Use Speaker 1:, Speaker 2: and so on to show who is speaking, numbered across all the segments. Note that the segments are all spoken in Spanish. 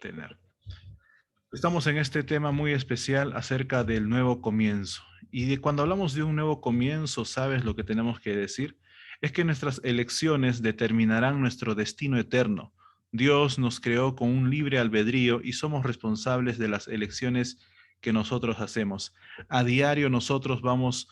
Speaker 1: tener. Estamos en este tema muy especial acerca del nuevo comienzo. Cuando hablamos de un nuevo comienzo, ¿sabes lo que tenemos que decir? Es que nuestras elecciones determinarán nuestro destino eterno. Dios nos creó con un libre albedrío y somos responsables de las elecciones que nosotros hacemos. A diario nosotros vamos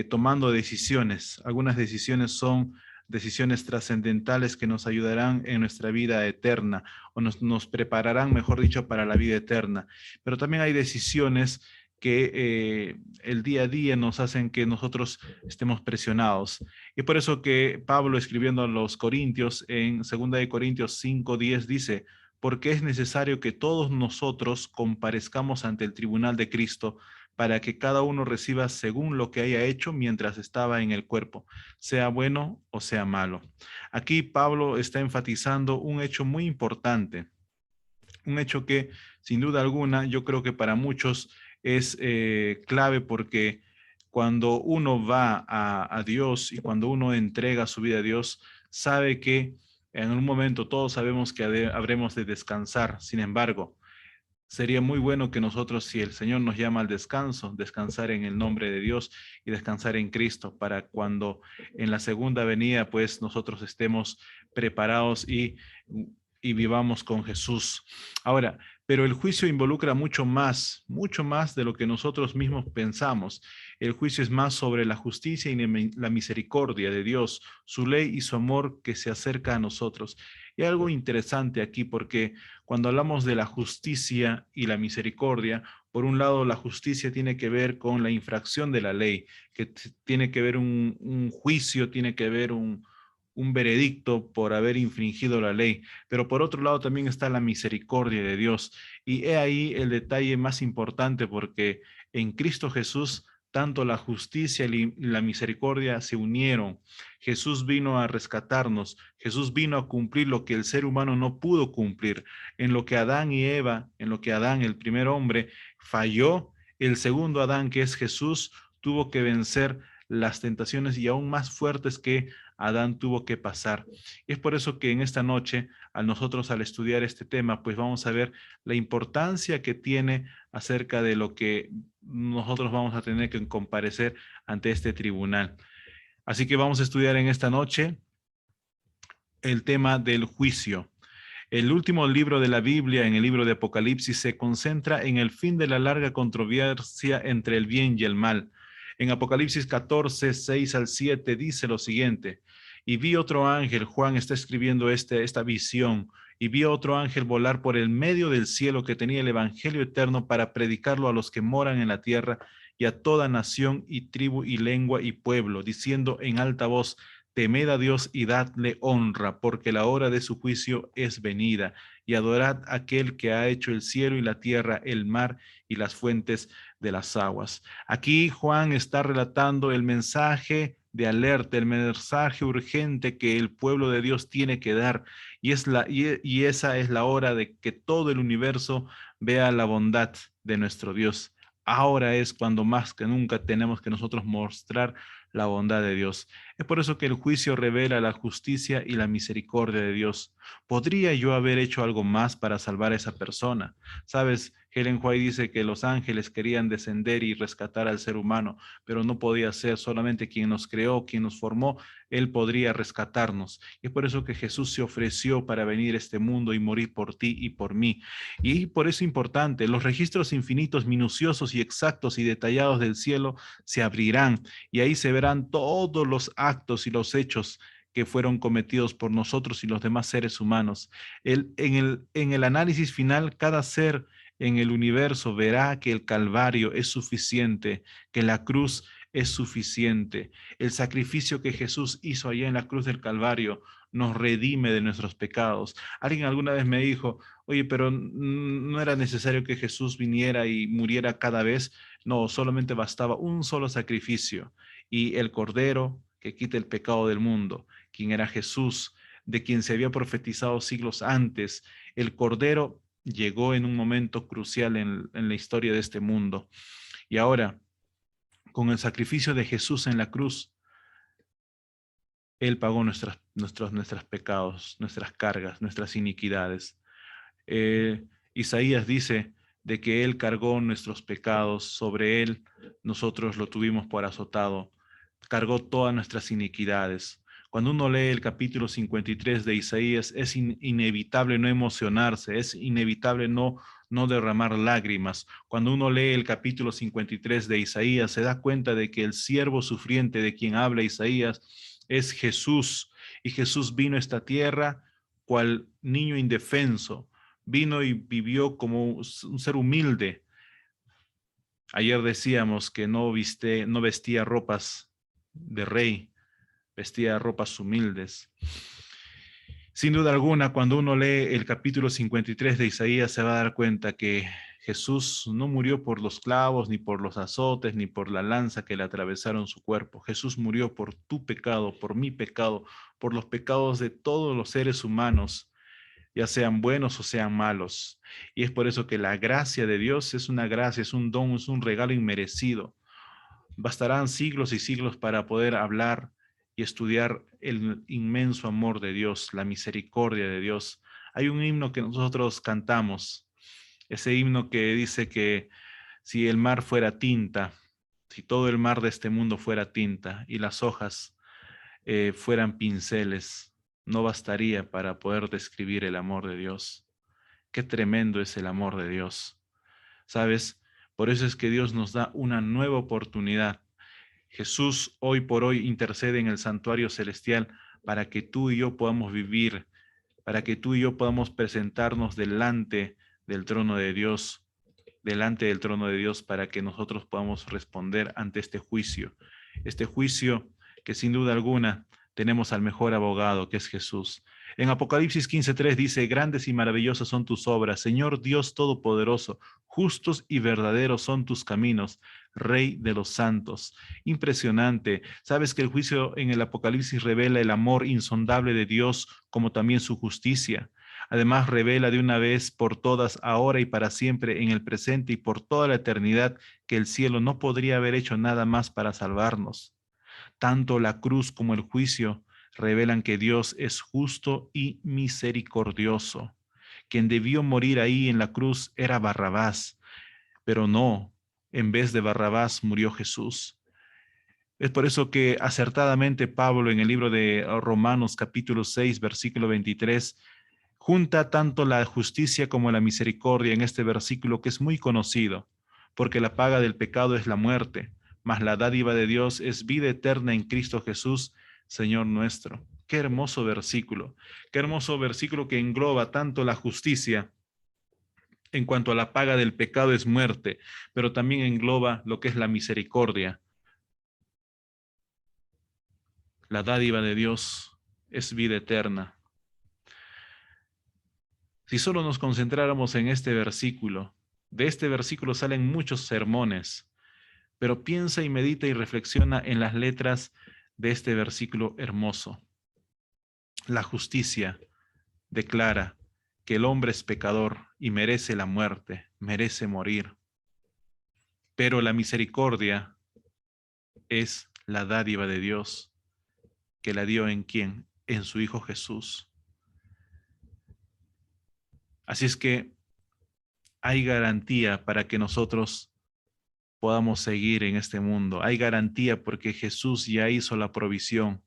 Speaker 1: tomando decisiones. Algunas decisiones son decisiones trascendentales que nos ayudarán en nuestra vida eterna o nos prepararán, mejor dicho, para la vida eterna. Pero también hay decisiones que el día a día nos hacen que nosotros estemos presionados. Y por eso que Pablo, escribiendo a los Corintios, en 2 Corintios 5:10 dice, porque es necesario que todos nosotros comparezcamos ante el tribunal de Cristo para que cada uno reciba según lo que haya hecho mientras estaba en el cuerpo, sea bueno o sea malo. Aquí Pablo está enfatizando un hecho muy importante, un hecho que sin duda alguna yo creo que para muchos es clave, porque cuando uno va a Dios y cuando uno entrega su vida a Dios, sabe que en un momento todos sabemos que habremos de descansar. Sin embargo, sería muy bueno que nosotros, si el Señor nos llama al descanso, descansar en el nombre de Dios y descansar en Cristo, para cuando en la segunda venida, pues nosotros estemos preparados y vivamos con Jesús. Ahora, pero el juicio involucra mucho más de lo que nosotros mismos pensamos. El juicio es más sobre la justicia y la misericordia de Dios, su ley y su amor que se acerca a nosotros. Y algo interesante aquí, porque cuando hablamos de la justicia y la misericordia, por un lado, la justicia tiene que ver con la infracción de la ley, que tiene que ver un juicio, tiene que ver un veredicto por haber infringido la ley. Pero por otro lado también está la misericordia de Dios. Y he ahí el detalle más importante, porque en Cristo Jesús tanto la justicia y la misericordia se unieron. Jesús vino a rescatarnos. Jesús vino a cumplir lo que el ser humano no pudo cumplir. En lo que Adán y Eva, en lo que Adán, el primer hombre, falló, el segundo Adán, que es Jesús, tuvo que vencer las tentaciones y aún más fuertes que Adán tuvo que pasar. Y es por eso que en esta noche, al estudiar este tema, pues vamos a ver la importancia que tiene acerca de lo que nosotros vamos a tener que comparecer ante este tribunal. Así que vamos a estudiar en esta noche el tema del juicio. El último libro de la Biblia, en el libro de Apocalipsis, se concentra en el fin de la larga controversia entre el bien y el mal. En Apocalipsis 14, 6 al 7 dice lo siguiente: y vi otro ángel, Juan está escribiendo esta visión, y vi otro ángel volar por el medio del cielo, que tenía el evangelio eterno para predicarlo a los que moran en la tierra y a toda nación y tribu y lengua y pueblo, diciendo en alta voz: temed a Dios y dadle honra, porque la hora de su juicio es venida, y adorad a aquel que ha hecho el cielo y la tierra, el mar y las fuentes de las aguas. Aquí Juan está relatando el mensaje de alerta, el mensaje urgente que el pueblo de Dios tiene que dar, y esa es la hora de que todo el universo vea la bondad de nuestro Dios. Ahora es cuando más que nunca tenemos que nosotros mostrar la bondad de Dios. Es por eso que el juicio revela la justicia y la misericordia de Dios. ¿Podría yo haber hecho algo más para salvar a esa persona? Sabes, Helen White dice que los ángeles querían descender y rescatar al ser humano, pero no podía ser. Solamente quien nos creó, quien nos formó, él podría rescatarnos. Y es por eso que Jesús se ofreció para venir a este mundo y morir por ti y por mí. Y por eso es importante, los registros infinitos, minuciosos y exactos y detallados del cielo se abrirán, y ahí se verán todos los actos y los hechos que fueron cometidos por nosotros y los demás seres humanos. En el análisis final, cada ser en el universo verá que el Calvario es suficiente, que la cruz es suficiente. El sacrificio que Jesús hizo allá en la cruz del Calvario nos redime de nuestros pecados. Alguien alguna vez me dijo: oye, pero no era necesario que Jesús viniera y muriera cada vez. No, solamente bastaba un solo sacrificio, y el Cordero que quita el pecado del mundo, quien era Jesús, de quien se había profetizado siglos antes. El Cordero llegó en un momento crucial en la historia de este mundo. Y ahora, con el sacrificio de Jesús en la cruz, Él pagó nuestros pecados, nuestras cargas, nuestras iniquidades. Eh, Isaías dice de que Él cargó nuestros pecados, sobre Él nosotros lo tuvimos por azotado, cargó todas nuestras iniquidades. Cuando uno lee el capítulo 53 de Isaías, es inevitable no emocionarse, es inevitable no derramar lágrimas. Cuando uno lee el capítulo 53 de Isaías, se da cuenta de que el siervo sufriente de quien habla Isaías es Jesús, y Jesús vino a esta tierra cual niño indefenso, vino y vivió como un ser humilde. Ayer decíamos que no vestía ropas de rey, vestía ropas humildes. Sin duda alguna, cuando uno lee el capítulo 53 de Isaías, se va a dar cuenta que Jesús no murió por los clavos, ni por los azotes, ni por la lanza que le atravesaron su cuerpo. Jesús murió por tu pecado, por mi pecado, por los pecados de todos los seres humanos, ya sean buenos o sean malos. Y es por eso que la gracia de Dios es una gracia, es un don, es un regalo inmerecido. Bastarán siglos y siglos para poder hablar y estudiar el inmenso amor de Dios, la misericordia de Dios. Hay un himno que nosotros cantamos, ese himno que dice que si el mar fuera tinta, si todo el mar de este mundo fuera tinta y las hojas fueran pinceles, no bastaría para poder describir el amor de Dios. Qué tremendo es el amor de Dios. ¿Sabes? Por eso es que Dios nos da una nueva oportunidad. Jesús hoy por hoy intercede en el santuario celestial para que tú y yo podamos vivir, para que tú y yo podamos presentarnos del trono de Dios, delante del trono de Dios, para que nosotros podamos responder ante este juicio que sin duda alguna tenemos al mejor abogado, que es Jesús. En Apocalipsis 15:3 dice, grandes y maravillosas son tus obras, Señor Dios Todopoderoso, justos y verdaderos son tus caminos, Rey de los santos. Impresionante. Sabes que el juicio en el Apocalipsis revela el amor insondable de Dios, como también su justicia. Además, revela de una vez por todas, ahora y para siempre, en el presente y por toda la eternidad, que el cielo no podría haber hecho nada más para salvarnos. Tanto la cruz como el juicio revelan que Dios es justo y misericordioso. Quien debió morir ahí en la cruz era Barrabás, pero no, en vez de Barrabás murió Jesús. Es por eso que acertadamente Pablo en el libro de Romanos capítulo 6, versículo 23, junta tanto la justicia como la misericordia en este versículo que es muy conocido, porque la paga del pecado es la muerte, mas la dádiva de Dios es vida eterna en Cristo Jesús, Señor nuestro. Qué hermoso versículo que engloba tanto la justicia en cuanto a la paga del pecado es muerte, pero también engloba lo que es la misericordia. La dádiva de Dios es vida eterna. Si solo nos concentráramos en este versículo, de este versículo salen muchos sermones, pero piensa y medita y reflexiona en las letras de este versículo hermoso. La justicia declara que el hombre es pecador y merece la muerte, merece morir. Pero la misericordia es la dádiva de Dios, que la dio ¿en quién? En su Hijo Jesús. Así es que hay garantía para que nosotros podamos seguir en este mundo. Hay garantía porque Jesús ya hizo la provisión.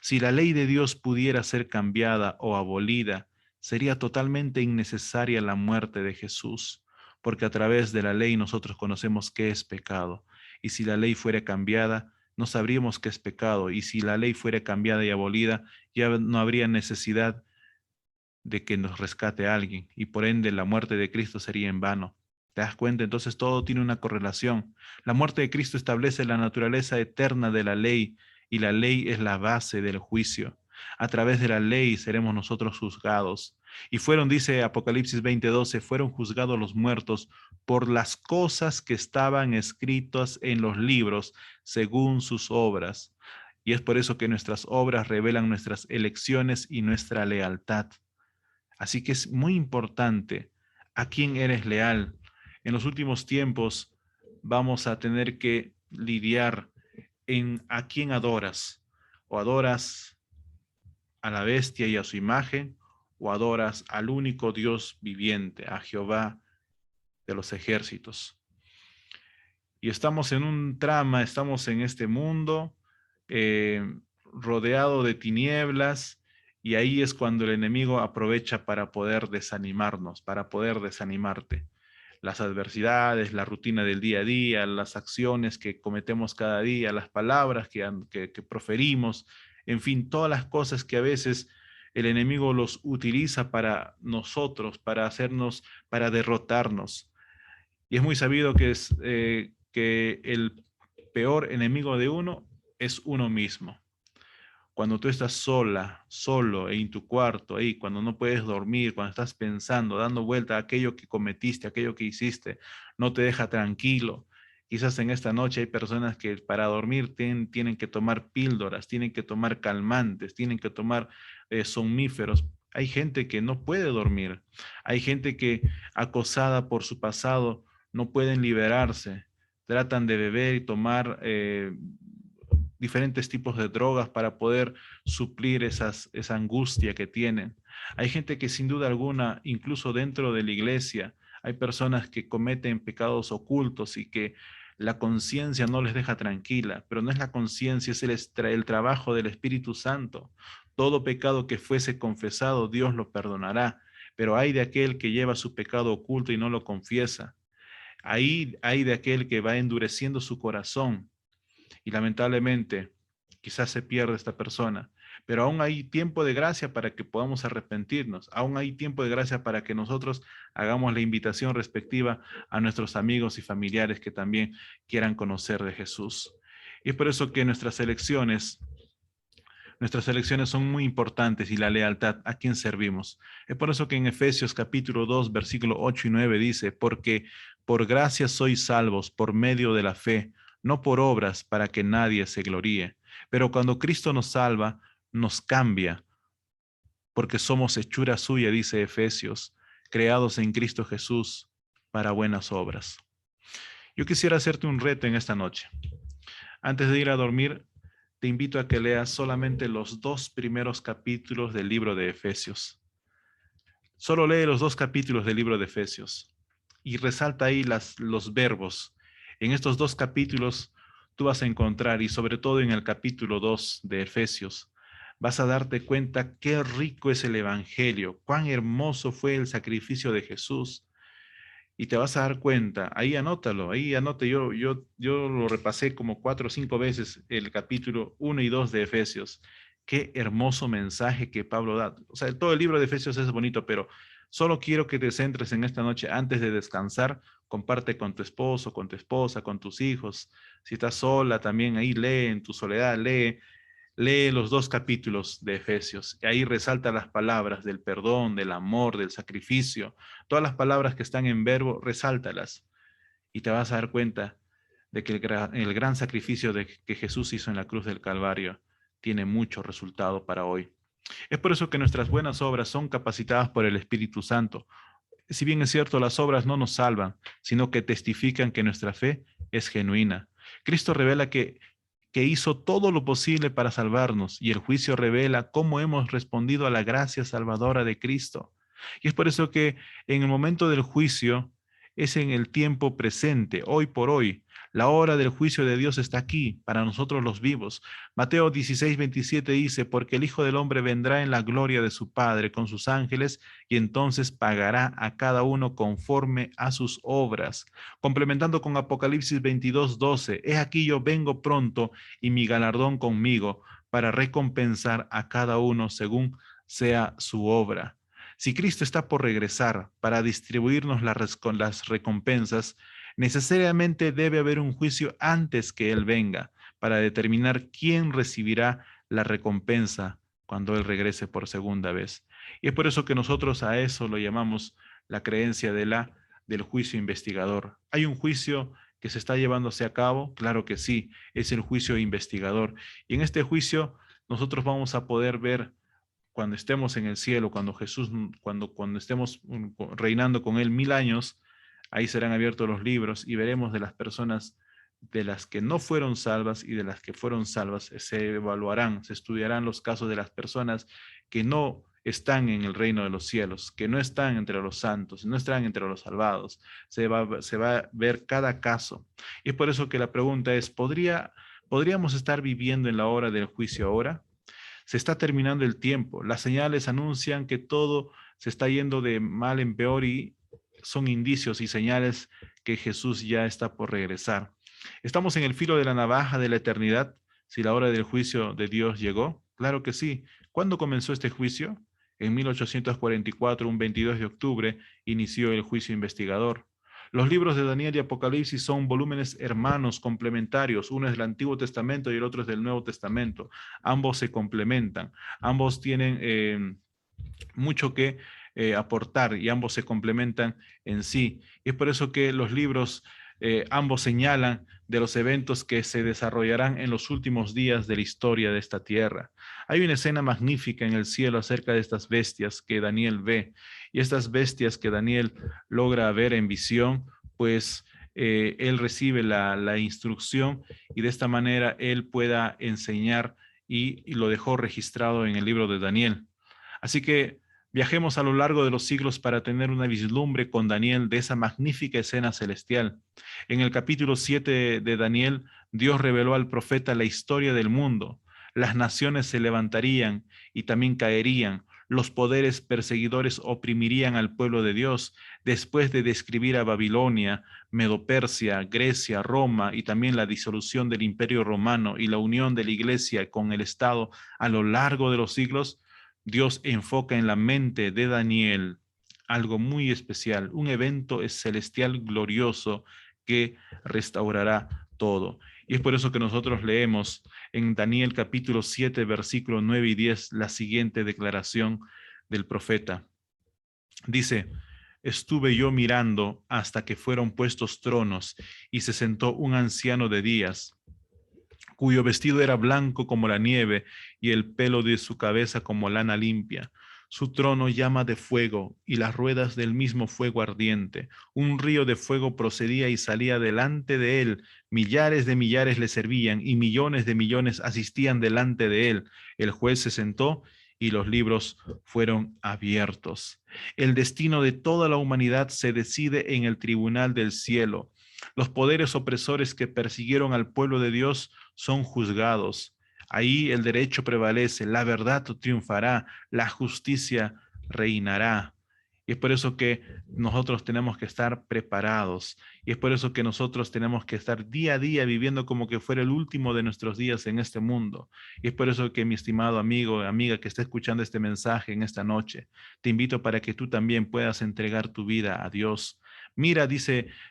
Speaker 1: Si la ley de Dios pudiera ser cambiada o abolida, sería totalmente innecesaria la muerte de Jesús, porque a través de la ley nosotros conocemos qué es pecado. Y si la ley fuera cambiada, no sabríamos qué es pecado. Y si la ley fuera cambiada y abolida, ya no habría necesidad de que nos rescate alguien, y por ende la muerte de Cristo sería en vano. ¿Te das cuenta? Entonces todo tiene una correlación. La muerte de Cristo establece la naturaleza eterna de la ley, y la ley es la base del juicio. A través de la ley seremos nosotros juzgados. Y fueron, dice Apocalipsis 20:12, fueron juzgados los muertos por las cosas que estaban escritas en los libros según sus obras. Y es por eso que nuestras obras revelan nuestras elecciones y nuestra lealtad. Así que es muy importante a quién eres leal. En los últimos tiempos vamos a tener que lidiar en a quién adoras. O adoras a la bestia y a su imagen, o adoras al único Dios viviente, a Jehová de los ejércitos. Y estamos en un trama, estamos en este mundo eh, rodeado de tinieblas, y ahí es cuando el enemigo aprovecha para poder desanimarnos, para poder desanimarte. Las adversidades, la rutina del día a día, las acciones que cometemos cada día, las palabras que proferimos, en fin, todas las cosas que a veces el enemigo los utiliza para nosotros, para hacernos, para derrotarnos. Y es muy sabido que el peor enemigo de uno es uno mismo. Cuando tú estás sola, solo, en tu cuarto, ahí, cuando no puedes dormir, cuando estás pensando, dando vuelta a aquello que cometiste, aquello que hiciste, no te deja tranquilo. Quizás en esta noche hay personas que para dormir tienen que tomar píldoras, tienen que tomar calmantes, tienen que tomar somníferos. Hay gente que no puede dormir. Hay gente que, acosada por su pasado, no pueden liberarse. Tratan de beber y tomar diferentes tipos de drogas para poder suplir esa angustia que tienen. Hay gente que sin duda alguna, incluso dentro de la iglesia, hay personas que cometen pecados ocultos y que la conciencia no les deja tranquila, pero no es la conciencia, es el trabajo del Espíritu Santo. Todo pecado que fuese confesado, Dios lo perdonará, pero hay de aquel que lleva su pecado oculto y no lo confiesa. Ahí hay de aquel que va endureciendo su corazón y lamentablemente quizás se pierde esta persona, pero aún hay tiempo de gracia para que podamos arrepentirnos, aún hay tiempo de gracia para que nosotros hagamos la invitación respectiva a nuestros amigos y familiares que también quieran conocer de Jesús. Y es por eso que nuestras elecciones son muy importantes, y la lealtad a quien servimos. Es por eso que en Efesios capítulo 2, versículo 8 y 9 dice, porque por gracia sois salvos por medio de la fe, no por obras para que nadie se gloríe. Pero cuando Cristo nos salva, nos cambia, porque somos hechura suya, dice Efesios, creados en Cristo Jesús para buenas obras. Yo quisiera hacerte un reto en esta noche. Antes de ir a dormir, te invito a que leas solamente los 2 primeros capítulos del libro de Efesios. Solo lee los 2 capítulos del libro de Efesios y resalta ahí los verbos. En estos 2 capítulos tú vas a encontrar, y sobre todo en el capítulo 2 de Efesios, vas a darte cuenta qué rico es el Evangelio, cuán hermoso fue el sacrificio de Jesús. Y te vas a dar cuenta, ahí anótalo, ahí anote, yo lo repasé como 4 o 5 veces el capítulo 1 y 2 de Efesios. Qué hermoso mensaje que Pablo da. O sea, todo el libro de Efesios es bonito, pero solo quiero que te centres en esta noche antes de descansar. Comparte con tu esposo, con tu esposa, con tus hijos. Si estás sola, también ahí lee en tu soledad, lee los 2 capítulos de Efesios. Y ahí resalta las palabras del perdón, del amor, del sacrificio. Todas las palabras que están en verbo, resáltalas. Y te vas a dar cuenta de que el gran sacrificio que Jesús hizo en la cruz del Calvario tiene mucho resultado para hoy. Es por eso que nuestras buenas obras son capacitadas por el Espíritu Santo. Si bien es cierto, las obras no nos salvan, sino que testifican que nuestra fe es genuina. Cristo revela que hizo todo lo posible para salvarnos, y el juicio revela cómo hemos respondido a la gracia salvadora de Cristo. Y es por eso que en el momento del juicio es en el tiempo presente, hoy por hoy. La hora del juicio de Dios está aquí para nosotros los vivos. Mateo 16:27 dice, porque el Hijo del Hombre vendrá en la gloria de su Padre con sus ángeles, y entonces pagará a cada uno conforme a sus obras. Complementando con Apocalipsis 22:12, he aquí yo vengo pronto, y mi galardón conmigo, para recompensar a cada uno según sea su obra. Si Cristo está por regresar para distribuirnos con las recompensas, necesariamente debe haber un juicio antes que Él venga, para determinar quién recibirá la recompensa cuando Él regrese por segunda vez. Y es por eso que nosotros a eso lo llamamos la creencia del juicio investigador. ¿Hay un juicio que se está llevándose a cabo? Claro que sí, es el juicio investigador. Y en este juicio nosotros vamos a poder ver, cuando estemos en el cielo, cuando Jesús, cuando estemos reinando con Él 1000 años, ahí serán abiertos los libros y veremos de las personas de las que no fueron salvas y de las que fueron salvas. Se evaluarán, se estudiarán los casos de las personas que no están en el reino de los cielos, que no están entre los santos, no están entre los salvados. Se va a ver cada caso. Y es por eso que la pregunta es, ¿podríamos estar viviendo en la hora del juicio ahora? Se está terminando el tiempo. Las señales anuncian que todo se está yendo de mal en peor y son indicios y señales que Jesús ya está por regresar. ¿Estamos en el filo de la navaja de la eternidad si la hora del juicio de Dios llegó? Claro que sí. ¿Cuándo comenzó este juicio? En 1844, un 22 de octubre, inició el juicio investigador. Los libros de Daniel y Apocalipsis son volúmenes hermanos complementarios. Uno es del Antiguo Testamento y el otro es del Nuevo Testamento. Ambos se complementan. Ambos tienen mucho que aportar y ambos se complementan en sí. Y es por eso que los libros ambos señalan de los eventos que se desarrollarán en los últimos días de la historia de esta tierra. Hay una escena magnífica en el cielo acerca de estas bestias que Daniel ve, y estas bestias que Daniel logra ver en visión, pues él recibe la instrucción y de esta manera él pueda enseñar y lo dejó registrado en el libro de Daniel. Así que viajemos a lo largo de los siglos para tener una vislumbre con Daniel de esa magnífica escena celestial. En el capítulo 7 de Daniel, Dios reveló al profeta la historia del mundo. Las naciones se levantarían y también caerían. Los poderes perseguidores oprimirían al pueblo de Dios. Después de describir a Babilonia, Medo-Persia, Grecia, Roma y también la disolución del Imperio Romano y la unión de la Iglesia con el Estado a lo largo de los siglos, Dios enfoca en la mente de Daniel algo muy especial, un evento celestial glorioso que restaurará todo. Y es por eso que nosotros leemos en Daniel capítulo 7, versículos 9 y 10, la siguiente declaración del profeta. Dice: estuve yo mirando hasta que fueron puestos tronos y se sentó un anciano de días, cuyo vestido era blanco como la nieve y el pelo de su cabeza como lana limpia. Su trono llama de fuego y las ruedas del mismo fuego ardiente. Un río de fuego procedía y salía delante de él. Millares de millares le servían y millones de millones asistían delante de él. El juez se sentó y los libros fueron abiertos. El destino de toda la humanidad se decide en el tribunal del cielo. Los poderes opresores que persiguieron al pueblo de Dios son juzgados. Ahí el derecho prevalece, la verdad triunfará, la justicia reinará. Y es por eso que nosotros tenemos que estar preparados. Y es por eso que nosotros tenemos que estar día a día viviendo como que fuera el último de nuestros días en este mundo. Y es por eso que mi estimado amigo, amiga que está escuchando este mensaje en esta noche, te invito para que tú también puedas entregar tu vida a Dios. Mira,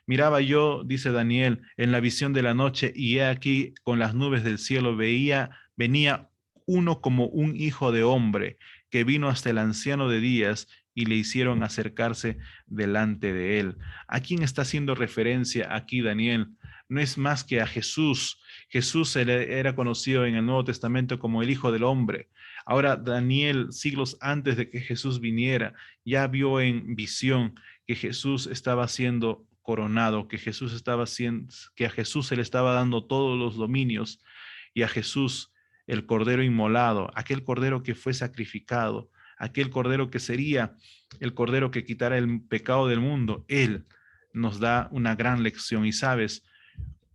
Speaker 1: miraba yo, dice Daniel, en la visión de la noche, y he aquí con las nubes del cielo venía uno como un hijo de hombre, que vino hasta el anciano de días y le hicieron acercarse delante de él. ¿A quién está haciendo referencia aquí Daniel? No es más que a Jesús. Jesús era conocido en el Nuevo Testamento como el Hijo del Hombre. Ahora Daniel, siglos antes de que Jesús viniera, ya vio en visión que Jesús estaba siendo coronado, que a Jesús se le estaba dando todos los dominios, y a Jesús, el cordero inmolado, aquel cordero que fue sacrificado, aquel cordero que sería el cordero que quitará el pecado del mundo, él nos da una gran lección. Y sabes,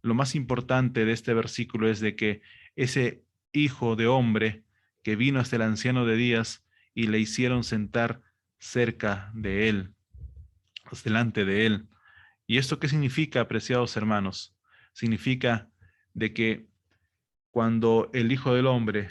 Speaker 1: lo más importante de este versículo es de que ese hijo de hombre que vino hasta el anciano de días y le hicieron sentar cerca de él, delante de él. ¿Y esto qué significa, apreciados hermanos? Significa de que cuando el Hijo del Hombre,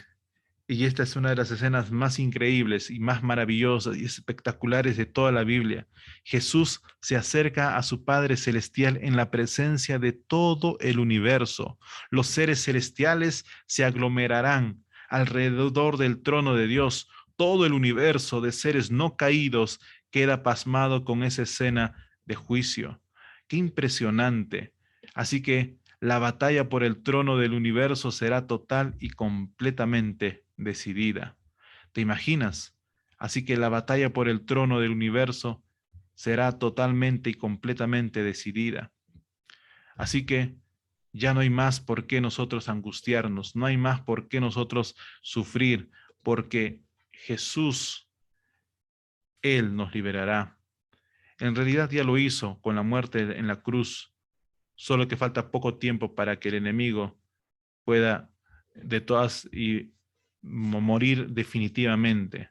Speaker 1: y esta es una de las escenas más increíbles y más maravillosas y espectaculares de toda la Biblia, Jesús se acerca a su Padre Celestial en la presencia de todo el universo. Los seres celestiales se aglomerarán alrededor del trono de Dios. Todo el universo de seres no caídos queda pasmado con esa escena de juicio. Qué impresionante. Así que la batalla por el trono del universo será total y completamente decidida. ¿Te imaginas? Así que la batalla por el trono del universo será totalmente y completamente decidida. Así que ya no hay más por qué nosotros angustiarnos, no hay más por qué nosotros sufrir, porque Jesús Él nos liberará. En realidad ya lo hizo con la muerte en la cruz, solo que falta poco tiempo para que el enemigo pueda de todas y morir definitivamente.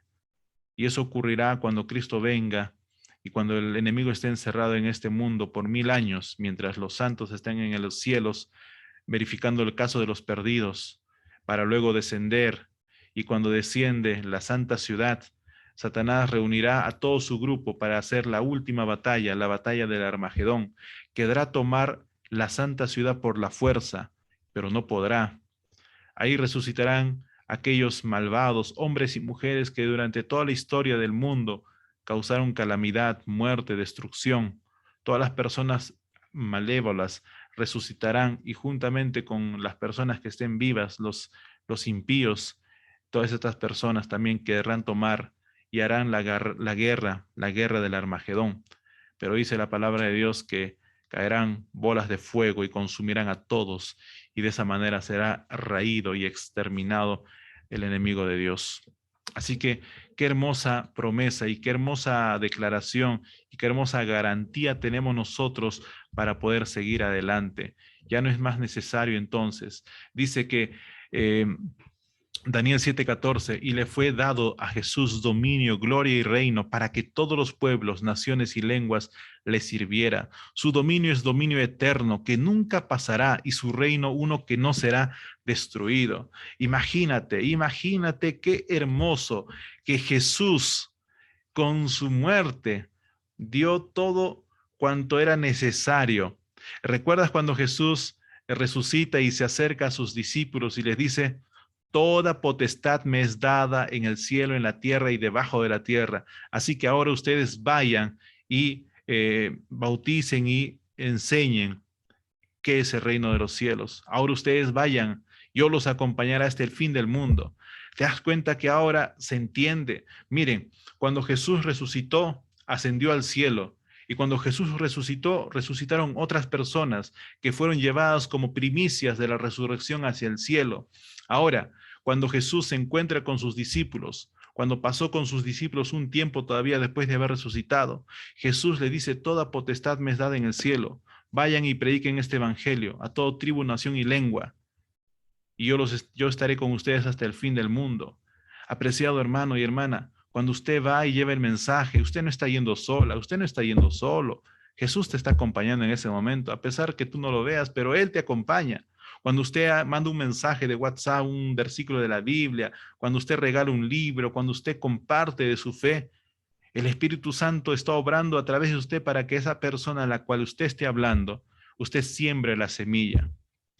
Speaker 1: Y eso ocurrirá cuando Cristo venga y cuando el enemigo esté encerrado en este mundo por 1000 años, mientras los santos estén en los cielos verificando el caso de los perdidos, para luego descender. Y cuando desciende la santa ciudad, Satanás reunirá a todo su grupo para hacer la última batalla, la batalla del Armagedón. Quedará tomar la santa ciudad por la fuerza, pero no podrá. Ahí resucitarán aquellos malvados, hombres y mujeres que durante toda la historia del mundo causaron calamidad, muerte, destrucción. Todas las personas malévolas resucitarán y juntamente con las personas que estén vivas, los impíos, todas estas personas también querrán tomar y harán la guerra del Armagedón. Pero dice la palabra de Dios que caerán bolas de fuego y consumirán a todos, y de esa manera será raído y exterminado el enemigo de Dios. Así que qué hermosa promesa y qué hermosa declaración y qué hermosa garantía tenemos nosotros para poder seguir adelante. Ya no es más necesario entonces. Dice que eh, Daniel 7:14, y le fue dado a Jesús dominio, gloria y reino para que todos los pueblos, naciones y lenguas le sirviera. Su dominio es dominio eterno que nunca pasará y su reino uno que no será destruido. Imagínate, imagínate qué hermoso que Jesús con su muerte dio todo cuanto era necesario. ¿Recuerdas cuando Jesús resucita y se acerca a sus discípulos y les dice, toda potestad me es dada en el cielo, en la tierra y debajo de la tierra? Así que ahora ustedes vayan y bauticen y enseñen qué es el reino de los cielos. Ahora ustedes vayan, yo los acompañaré hasta el fin del mundo. ¿Te das cuenta que ahora se entiende? Miren, cuando Jesús resucitó, ascendió al cielo. Y cuando Jesús resucitó, resucitaron otras personas que fueron llevadas como primicias de la resurrección hacia el cielo. Ahora, cuando Jesús se encuentra con sus discípulos, cuando pasó con sus discípulos un tiempo todavía después de haber resucitado, Jesús le dice, toda potestad me es dada en el cielo. Vayan y prediquen este evangelio a todo tribu, nación y lengua, y yo estaré con ustedes hasta el fin del mundo. Apreciado hermano y hermana, cuando usted va y lleva el mensaje, usted no está yendo sola, usted no está yendo solo. Jesús te está acompañando en ese momento, a pesar que tú no lo veas, pero Él te acompaña. Cuando usted manda un mensaje de WhatsApp, un versículo de la Biblia, cuando usted regala un libro, cuando usted comparte de su fe, el Espíritu Santo está obrando a través de usted para que esa persona a la cual usted esté hablando, usted siembre la semilla.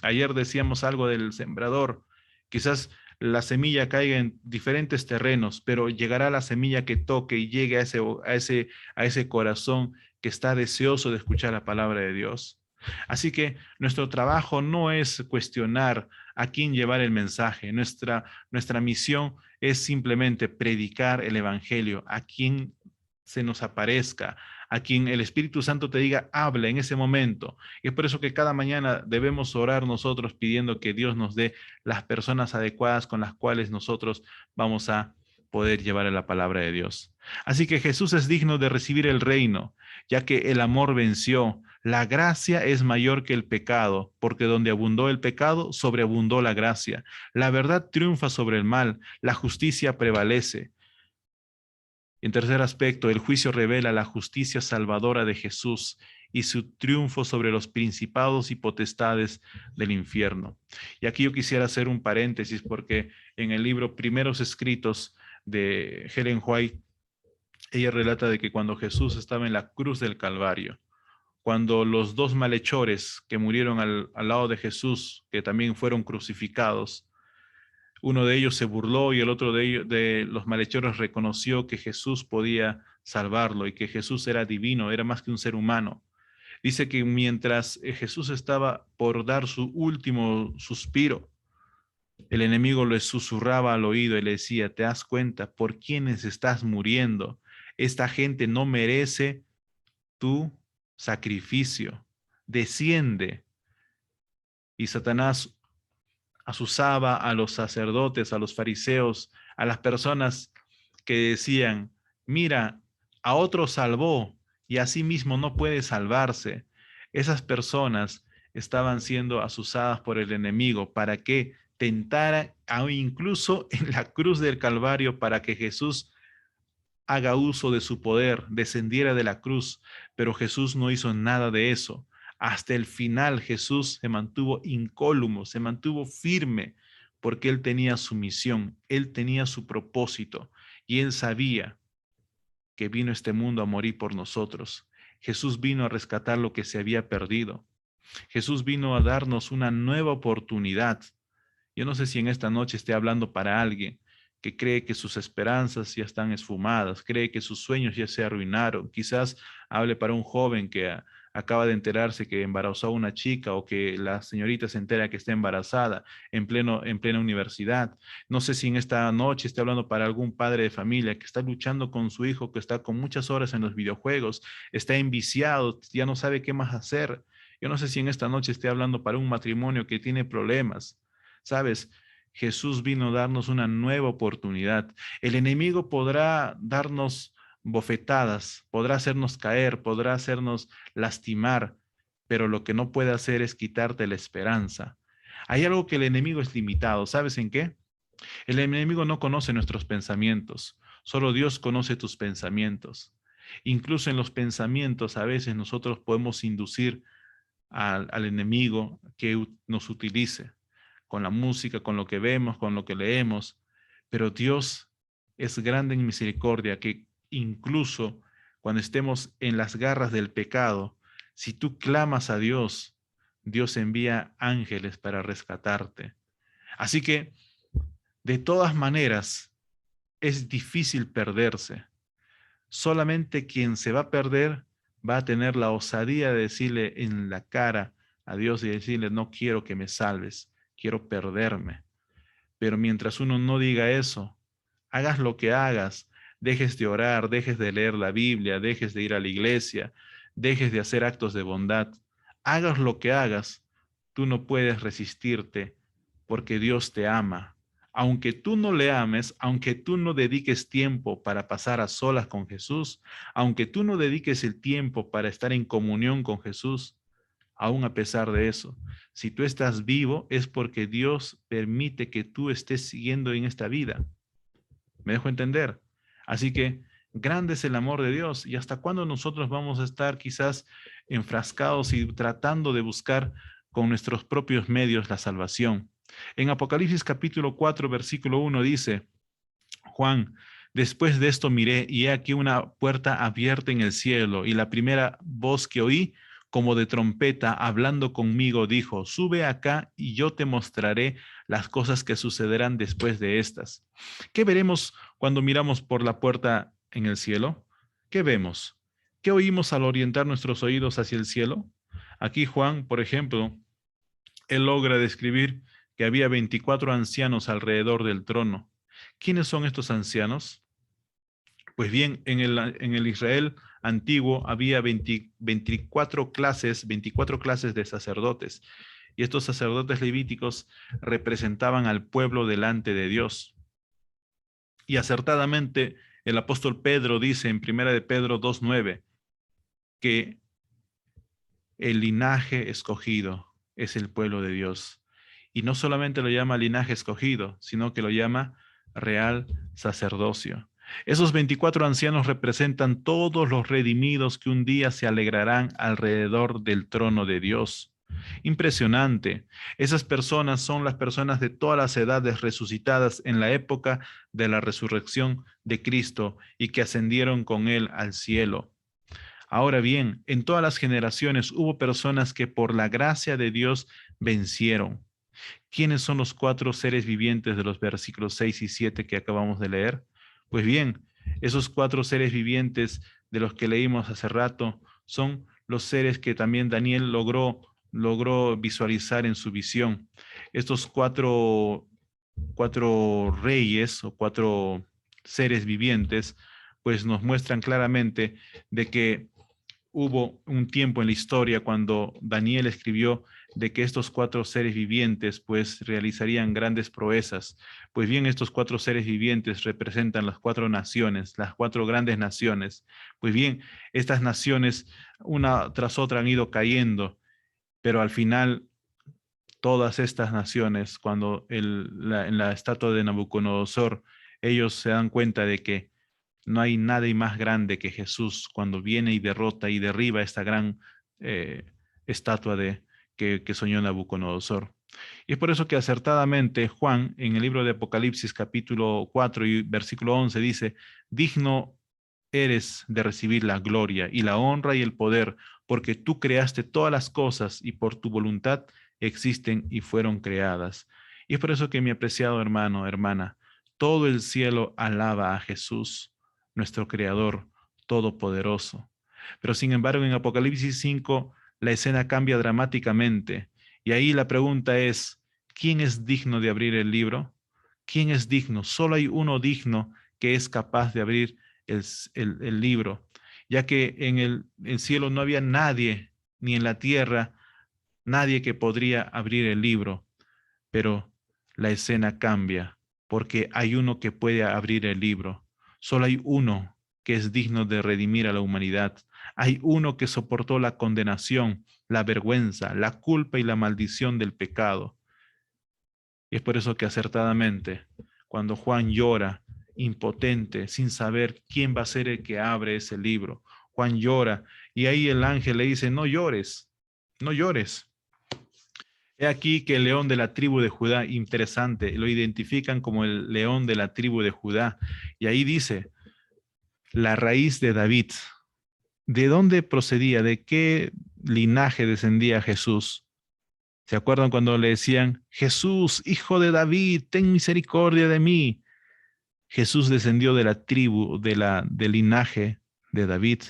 Speaker 1: Ayer decíamos algo del sembrador. Quizás la semilla caiga en diferentes terrenos, pero llegará la semilla que toque y llegue a ese corazón que está deseoso de escuchar la palabra de Dios. Así que nuestro trabajo no es cuestionar a quién llevar el mensaje. Nuestra misión es simplemente predicar el Evangelio a quien se nos aparezca, a quien el Espíritu Santo te diga, habla en ese momento. Y es por eso que cada mañana debemos orar nosotros pidiendo que Dios nos dé las personas adecuadas con las cuales nosotros vamos a poder llevar la palabra de Dios. Así que Jesús es digno de recibir el reino, ya que el amor venció. La gracia es mayor que el pecado, porque donde abundó el pecado, sobreabundó la gracia. La verdad triunfa sobre el mal, la justicia prevalece. En tercer aspecto, el juicio revela la justicia salvadora de Jesús y su triunfo sobre los principados y potestades del infierno. Y aquí yo quisiera hacer un paréntesis porque en el libro Primeros Escritos de Ellen White, ella relata de que cuando Jesús estaba en la cruz del Calvario, cuando los dos malhechores que murieron al lado de Jesús, que también fueron crucificados, uno de ellos se burló y el otro de los malhechores reconoció que Jesús podía salvarlo y que Jesús era divino, era más que un ser humano. Dice que mientras Jesús estaba por dar su último suspiro, el enemigo le susurraba al oído y le decía, ¿te das cuenta por quiénes estás muriendo? Esta gente no merece tu sacrificio. Desciende. Y Satanás asusaba a los sacerdotes, a los fariseos, a las personas que decían, mira, a otro salvó y a sí mismo no puede salvarse. Esas personas estaban siendo asusadas por el enemigo para que tentara, incluso en la cruz del Calvario, para que Jesús haga uso de su poder, descendiera de la cruz, pero Jesús no hizo nada de eso. Hasta el final Jesús se mantuvo incólume, se mantuvo firme, porque él tenía su misión, él tenía su propósito y él sabía que vino a este mundo a morir por nosotros. Jesús vino a rescatar lo que se había perdido. Jesús vino a darnos una nueva oportunidad. Yo no sé si en esta noche esté hablando para alguien que cree que sus esperanzas ya están esfumadas, cree que sus sueños ya se arruinaron. Quizás hable para un joven que acaba de enterarse que embarazó a una chica o que la señorita se entera que está embarazada en plena universidad. No sé si en esta noche esté hablando para algún padre de familia que está luchando con su hijo, que está con muchas horas en los videojuegos, está enviciado, ya no sabe qué más hacer. Yo no sé si en esta noche esté hablando para un matrimonio que tiene problemas. ¿Sabes? Jesús vino a darnos una nueva oportunidad. El enemigo podrá darnos bofetadas, podrá hacernos caer, podrá hacernos lastimar, pero lo que no puede hacer es quitarte la esperanza. Hay algo que el enemigo es limitado. ¿Sabes en qué? El enemigo no conoce nuestros pensamientos. Solo Dios conoce tus pensamientos. Incluso en los pensamientos a veces nosotros podemos inducir al enemigo que nos utilice con la música, con lo que vemos, con lo que leemos. Pero Dios es grande en misericordia, que incluso cuando estemos en las garras del pecado, si tú clamas a Dios, Dios envía ángeles para rescatarte. Así que, de todas maneras, es difícil perderse. Solamente quien se va a perder va a tener la osadía de decirle en la cara a Dios y decirle, no quiero que me salves, quiero perderme. Pero mientras uno no diga eso, hagas lo que hagas, dejes de orar, dejes de leer la Biblia, dejes de ir a la iglesia, dejes de hacer actos de bondad, hagas lo que hagas, tú no puedes resistirte porque Dios te ama. Aunque tú no le ames, aunque tú no dediques tiempo para pasar a solas con Jesús, aunque tú no dediques el tiempo para estar en comunión con Jesús, aún a pesar de eso, si tú estás vivo es porque Dios permite que tú estés siguiendo en esta vida. ¿Me dejo entender? Así que grande es el amor de Dios y hasta cuándo nosotros vamos a estar quizás enfrascados y tratando de buscar con nuestros propios medios la salvación. En Apocalipsis capítulo 4, versículo 1 dice, Juan, después de esto miré y he aquí una puerta abierta en el cielo y la primera voz que oí como de trompeta hablando conmigo dijo, sube acá y yo te mostraré las cosas que sucederán después de estas. ¿Qué veremos cuando miramos por la puerta en el cielo? ¿Qué vemos? ¿Qué oímos al orientar nuestros oídos hacia el cielo? Aquí Juan, por ejemplo, él logra describir que había 24 ancianos alrededor del trono. ¿Quiénes son estos ancianos? Pues bien, en el Israel antiguo había 24 clases de sacerdotes, y estos sacerdotes levíticos representaban al pueblo delante de Dios. Y acertadamente el apóstol Pedro dice en 1 de Pedro 2:9 que el linaje escogido es el pueblo de Dios. Y no solamente lo llama linaje escogido, sino que lo llama real sacerdocio. Esos 24 ancianos representan todos los redimidos que un día se alegrarán alrededor del trono de Dios. Impresionante. Esas personas son las personas de todas las edades resucitadas en la época de la resurrección de Cristo y que ascendieron con él al cielo. Ahora bien, en todas las generaciones hubo personas que por la gracia de Dios vencieron. ¿Quiénes son los 4 seres vivientes de los versículos 6 y 7 que acabamos de leer? Pues bien, esos 4 seres vivientes de los que leímos hace rato son los seres que también Daniel logró visualizar en su visión. Estos cuatro reyes o 4 seres vivientes, pues nos muestran claramente de que hubo un tiempo en la historia cuando Daniel escribió de que estos 4 seres vivientes pues realizarían grandes proezas. Pues bien, estos 4 seres vivientes representan las 4 naciones, las 4 grandes naciones. Pues bien, estas naciones una tras otra han ido cayendo, pero al final todas estas naciones, cuando en la estatua de Nabucodonosor, ellos se dan cuenta de que no hay nadie más grande que Jesús cuando viene y derrota y derriba esta gran eh, estatua que soñó Nabucodonosor. Y es por eso que acertadamente Juan, en el libro de Apocalipsis capítulo 4 y versículo 11, dice, digno eres de recibir la gloria y la honra y el poder, porque tú creaste todas las cosas y por tu voluntad existen y fueron creadas. Y es por eso que mi apreciado hermano, hermana, todo el cielo alaba a Jesús, nuestro Creador todopoderoso. Pero sin embargo, en Apocalipsis 5, la escena cambia dramáticamente. Y ahí la pregunta es, ¿quién es digno de abrir el libro? ¿Quién es digno? Solo hay uno digno que es capaz de abrir el libro, ya que en el cielo no había nadie, ni en la tierra, nadie que podría abrir el libro, pero la escena cambia, porque hay uno que puede abrir el libro. Solo hay uno que es digno de redimir a la humanidad. Hay uno que soportó la condenación, la vergüenza, la culpa y la maldición del pecado. Y es por eso que acertadamente, cuando Juan llora, impotente, sin saber quién va a ser el que abre ese libro, Juan llora y ahí el ángel le dice, no llores, no llores. He aquí que el león de la tribu de Judá, interesante, lo identifican como el león de la tribu de Judá. Y ahí dice, la raíz de David. ¿De dónde procedía? ¿De qué linaje descendía Jesús? ¿Se acuerdan cuando le decían, Jesús, hijo de David, ten misericordia de mí? Jesús descendió de la tribu, del linaje de David.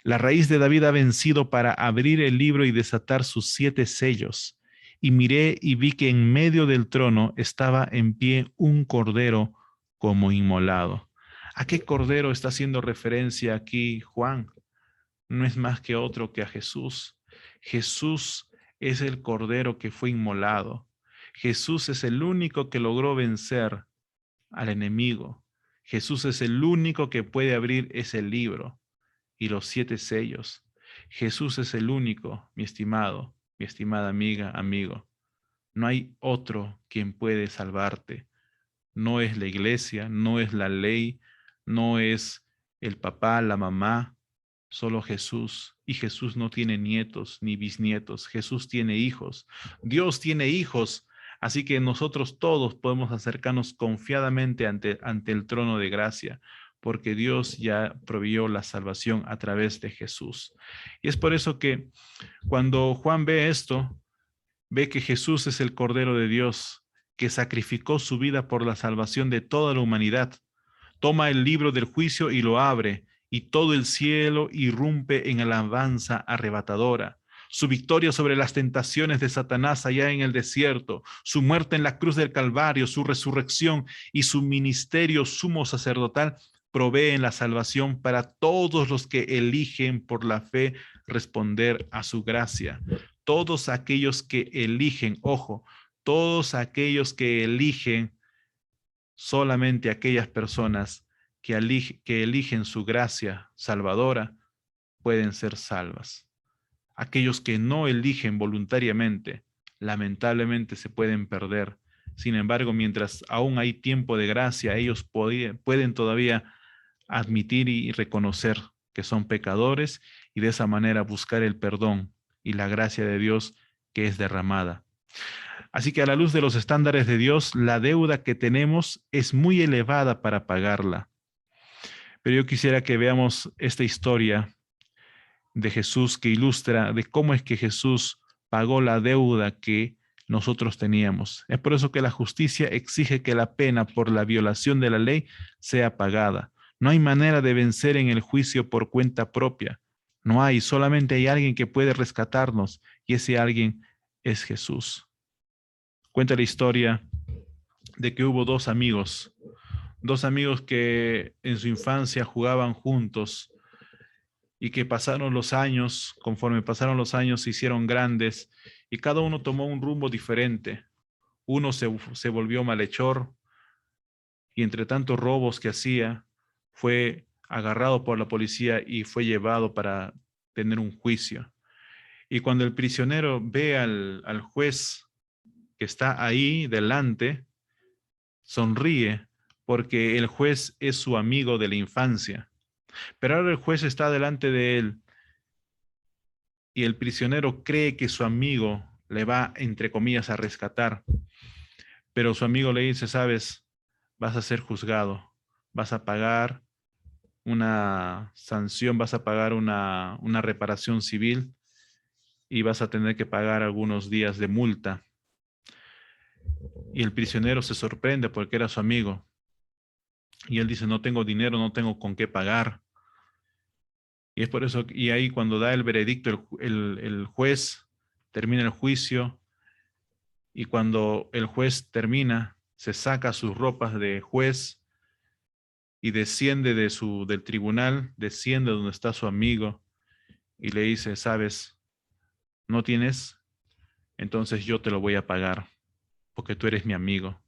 Speaker 1: La raíz de David ha vencido para abrir el libro y desatar sus 7 sellos. Y miré y vi que en medio del trono estaba en pie un cordero como inmolado. ¿A qué cordero está haciendo referencia aquí Juan? No es más que otro que a Jesús. Jesús es el cordero que fue inmolado. Jesús es el único que logró vencer al enemigo. Jesús es el único que puede abrir ese libro y los 7 sellos. Jesús es el único, mi estimado, mi estimada amiga, amigo. No hay otro quien puede salvarte. No es la iglesia, no es la ley, no es el papá, la mamá, solo Jesús. Y Jesús no tiene nietos ni bisnietos. Jesús tiene hijos. Dios tiene hijos. Así que nosotros todos podemos acercarnos confiadamente ante el trono de gracia, porque Dios ya proveyó la salvación a través de Jesús. Y es por eso que cuando Juan ve esto, ve que Jesús es el Cordero de Dios, que sacrificó su vida por la salvación de toda la humanidad. Toma el libro del juicio y lo abre, y todo el cielo irrumpe en alabanza arrebatadora. Su victoria sobre las tentaciones de Satanás allá en el desierto, su muerte en la cruz del Calvario, su resurrección y su ministerio sumo sacerdotal proveen la salvación para todos los que eligen por la fe responder a su gracia. Todos aquellos que eligen, ojo, todos aquellos que eligen, solamente aquellas personas que eligen su gracia salvadora pueden ser salvas. Aquellos que no eligen voluntariamente, lamentablemente se pueden perder. Sin embargo, mientras aún hay tiempo de gracia, ellos pueden todavía admitir y reconocer que son pecadores y de esa manera buscar el perdón y la gracia de Dios que es derramada. Así que a la luz de los estándares de Dios, la deuda que tenemos es muy elevada para pagarla. Pero yo quisiera que veamos esta historia de Jesús que ilustra de cómo es que Jesús pagó la deuda que nosotros teníamos. Es por eso que la justicia exige que la pena por la violación de la ley sea pagada. No hay manera de vencer en el juicio por cuenta propia. No hay, solamente hay alguien que puede rescatarnos y ese alguien es Jesús. Cuenta la historia de que hubo dos amigos que en su infancia jugaban juntos y que pasaron los años, conforme pasaron los años se hicieron grandes y cada uno tomó un rumbo diferente. Uno se volvió malhechor y entre tantos robos que hacía, fue agarrado por la policía y fue llevado para tener un juicio. Y cuando el prisionero ve al juez que está ahí delante, sonríe porque el juez es su amigo de la infancia. Pero ahora el juez está delante de él y el prisionero cree que su amigo le va, entre comillas, a rescatar. Pero su amigo le dice, sabes, vas a ser juzgado, vas a pagar una sanción, vas a pagar una reparación civil y vas a tener que pagar algunos días de multa. Y el prisionero se sorprende porque era su amigo. Y él dice, no tengo dinero, no tengo con qué pagar. Y es por eso, y ahí cuando da el veredicto, el juez termina el juicio y cuando el juez termina, se saca sus ropas de juez y desciende del tribunal, desciende donde está su amigo y le dice, sabes, no tienes, entonces yo te lo voy a pagar porque tú eres mi amigo.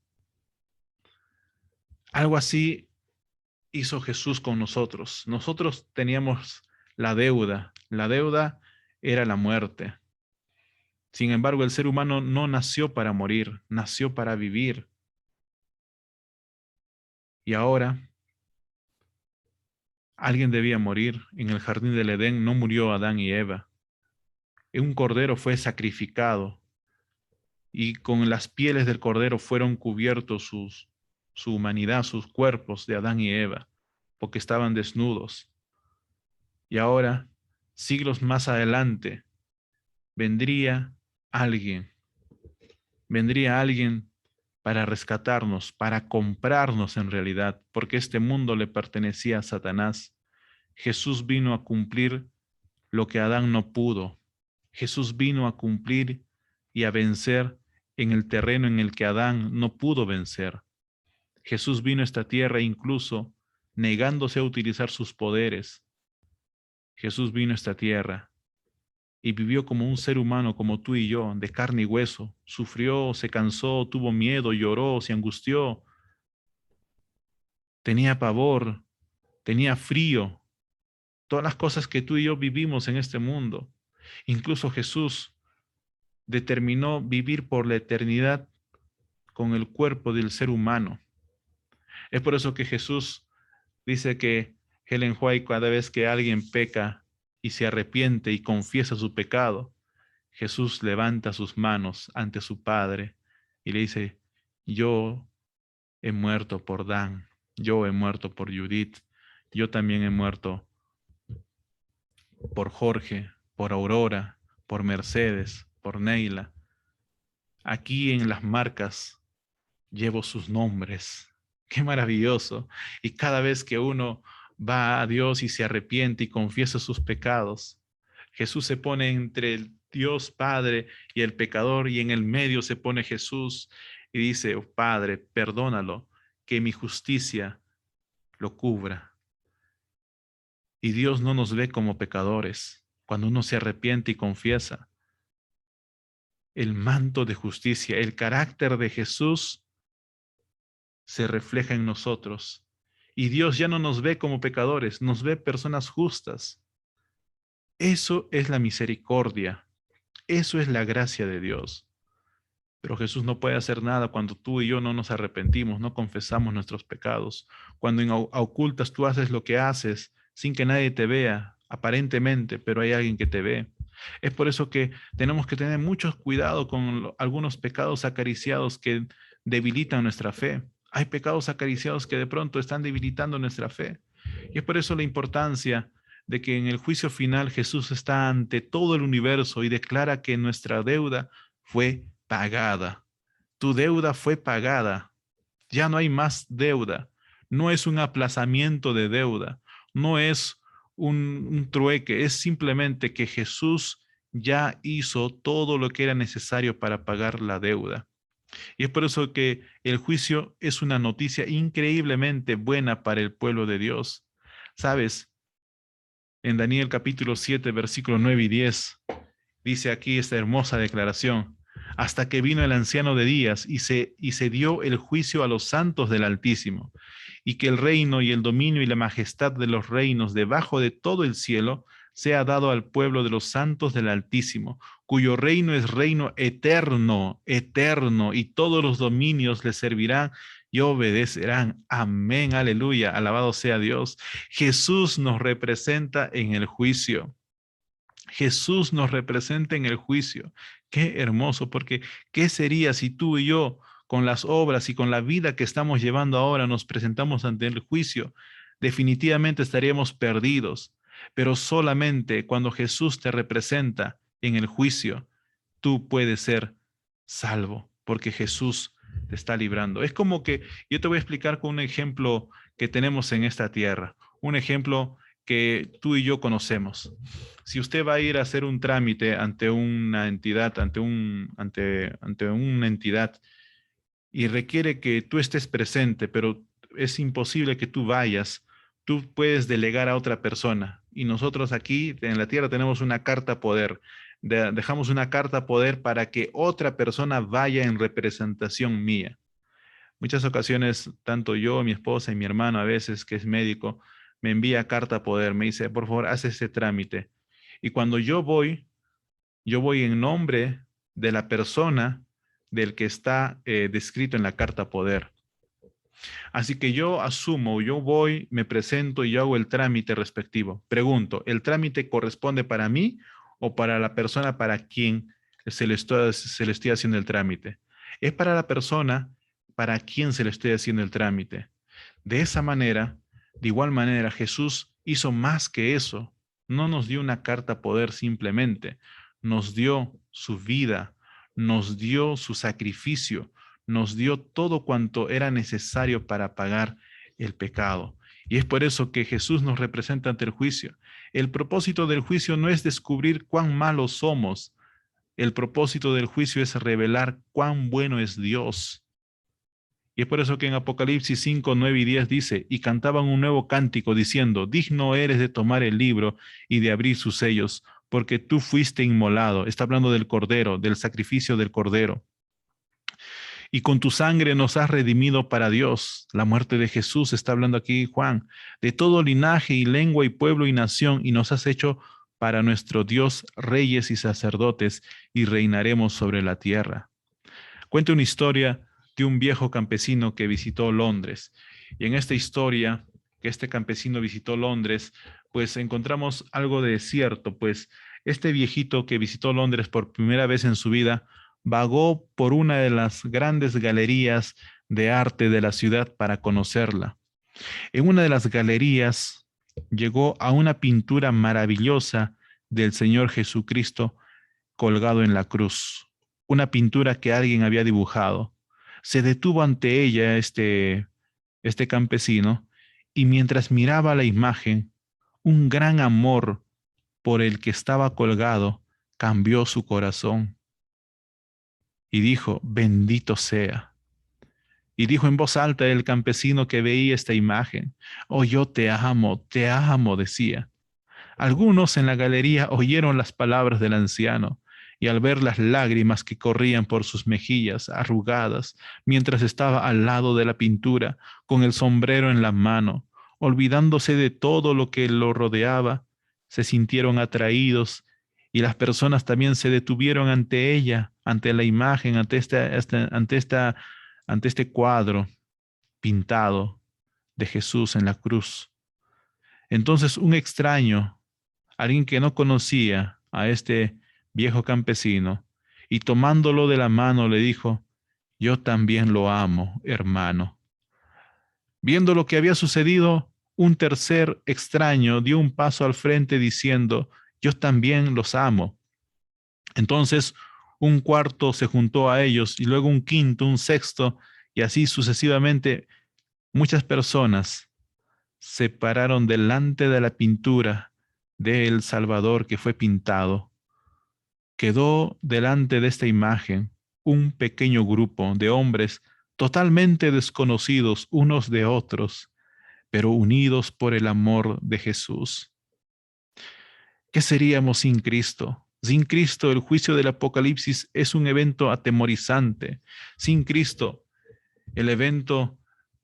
Speaker 1: Algo así hizo Jesús con nosotros. Nosotros teníamos la deuda era la muerte. Sin embargo, el ser humano no nació para morir, nació para vivir. Y ahora alguien debía morir. En el jardín del Edén no murió Adán y Eva. Un cordero fue sacrificado y con las pieles del cordero fueron cubiertos su humanidad, sus cuerpos de Adán y Eva, porque estaban desnudos. Y ahora, siglos más adelante, vendría alguien, vendría alguien para rescatarnos, para comprarnos en realidad, porque este mundo le pertenecía a Satanás. Jesús vino a cumplir lo que Adán no pudo. Jesús vino a cumplir y a vencer en el terreno en el que Adán no pudo vencer. Jesús vino a esta tierra incluso negándose a utilizar sus poderes. Jesús vino a esta tierra y vivió como un ser humano, como tú y yo, de carne y hueso. Sufrió, se cansó, tuvo miedo, lloró, se angustió, tenía pavor, tenía frío, todas las cosas que tú y yo vivimos en este mundo. Incluso Jesús determinó vivir por la eternidad con el cuerpo del ser humano. Es por eso que Jesús dice que Helen White, cada vez que alguien peca y se arrepiente y confiesa su pecado, Jesús levanta sus manos ante su Padre y le dice, yo he muerto por Dan, yo he muerto por Judith, yo también he muerto por Jorge, por Aurora, por Mercedes, por Neila. Aquí en las marcas llevo sus nombres. Qué maravilloso. Y cada vez que uno va a Dios y se arrepiente y confiesa sus pecados, Jesús se pone entre el Dios Padre y el pecador y en el medio se pone Jesús y dice, oh, Padre, perdónalo, que mi justicia lo cubra. Y Dios no nos ve como pecadores. Cuando uno se arrepiente y confiesa, el manto de justicia, el carácter de Jesús se refleja en nosotros. Y Dios ya no nos ve como pecadores, nos ve personas justas. Eso es la misericordia, eso es la gracia de Dios. Pero Jesús no puede hacer nada cuando tú y yo no nos arrepentimos, no confesamos nuestros pecados. Cuando en ocultas tú haces lo que haces sin que nadie te vea, aparentemente, pero hay alguien que te ve. Es por eso que tenemos que tener mucho cuidado con algunos pecados acariciados que debilitan nuestra fe. Hay pecados acariciados que de pronto están debilitando nuestra fe. Y es por eso la importancia de que en el juicio final Jesús está ante todo el universo y declara que nuestra deuda fue pagada. Tu deuda fue pagada. Ya no hay más deuda. No es un aplazamiento de deuda. No es un trueque. Es simplemente que Jesús ya hizo todo lo que era necesario para pagar la deuda. Y es por eso que el juicio es una noticia increíblemente buena para el pueblo de Dios. Sabes, En Daniel capítulo 7, versículos 9 y 10, dice aquí esta hermosa declaración: hasta que vino el anciano de días y se dio el juicio a los santos del Altísimo, y que el reino y el dominio y la majestad de los reinos debajo de todo el cielo sea dado al pueblo de los santos del Altísimo, cuyo reino es reino eterno, eterno, y todos los dominios le servirán y obedecerán. Amén, aleluya, alabado sea Dios. Jesús nos representa en el juicio. Jesús nos representa en el juicio. Qué hermoso, porque ¿qué sería si tú y yo, con las obras y con la vida que estamos llevando ahora, nos presentamos ante el juicio? Definitivamente estaríamos perdidos, pero solamente cuando Jesús te representa en el juicio, tú puedes ser salvo, porque Jesús te está librando. Es como que yo te voy a explicar con un ejemplo que tenemos en esta tierra, un ejemplo que tú y yo conocemos. Si usted va a ir a hacer un trámite ante una entidad, ante una entidad y requiere que tú estés presente, pero es imposible que tú vayas, tú puedes delegar a otra persona. Y nosotros aquí en la tierra tenemos una carta poder. Dejamos una carta poder para que otra persona vaya en representación mía. Muchas ocasiones, tanto yo, mi esposa y mi hermano, a veces que es médico, me envía carta poder, me dice, por favor, haz ese trámite. Y cuando yo voy en nombre de la persona del que está descrito en la carta poder. Así que yo asumo, yo voy, me presento y yo hago el trámite respectivo. Pregunto, ¿el trámite corresponde para mí o para la persona para quien se le estoy haciendo el trámite? Es para la persona para quien se le estoy haciendo el trámite. De esa manera, de igual manera, Jesús hizo más que eso. No nos dio una carta poder simplemente, nos dio su vida, nos dio su sacrificio, nos dio todo cuanto era necesario para pagar el pecado. Y es por eso que Jesús nos representa ante el juicio. El propósito del juicio no es descubrir cuán malos somos. El propósito del juicio es revelar cuán bueno es Dios. Y es por eso que en Apocalipsis 5, 9 y 10 dice, y cantaban un nuevo cántico diciendo, digno eres de tomar el libro y de abrir sus sellos, porque tú fuiste inmolado. Está hablando del Cordero, del sacrificio del Cordero. Y con tu sangre nos has redimido para Dios. La muerte de Jesús, está hablando aquí Juan, de todo linaje y lengua y pueblo y nación, y nos has hecho para nuestro Dios reyes y sacerdotes, y reinaremos sobre la tierra. Cuenta una historia de un viejo campesino que visitó Londres. Y en esta historia, que este campesino visitó Londres, pues encontramos algo de cierto, pues este viejito que visitó Londres por primera vez en su vida, vagó por una de las grandes galerías de arte de la ciudad para conocerla. En una de las galerías llegó a una pintura maravillosa del Señor Jesucristo colgado en la cruz, una pintura que alguien había dibujado. Se detuvo ante ella este campesino y mientras miraba la imagen, un gran amor por el que estaba colgado cambió su corazón y dijo, bendito sea. Y dijo en voz alta el campesino que veía esta imagen, oh, yo te amo, decía. Algunos en la galería oyeron las palabras del anciano y al ver las lágrimas que corrían por sus mejillas arrugadas mientras estaba al lado de la pintura con el sombrero en la mano, olvidándose de todo lo que lo rodeaba, se sintieron atraídos y las personas también se detuvieron ante ella, ante la imagen, ante este cuadro pintado de Jesús en la cruz. Entonces un extraño, alguien que no conocía a este viejo campesino, y tomándolo de la mano le dijo, yo también lo amo, hermano. Viendo lo que había sucedido, un tercer extraño dio un paso al frente diciendo, yo también los amo. Entonces un cuarto se juntó a ellos y luego un quinto, un sexto, y así sucesivamente muchas personas se pararon delante de la pintura del Salvador que fue pintado. Quedó delante de esta imagen un pequeño grupo de hombres totalmente desconocidos unos de otros, pero unidos por el amor de Jesús. ¿Qué seríamos sin Cristo? Sin Cristo, el juicio del Apocalipsis es un evento atemorizante. Sin Cristo, el evento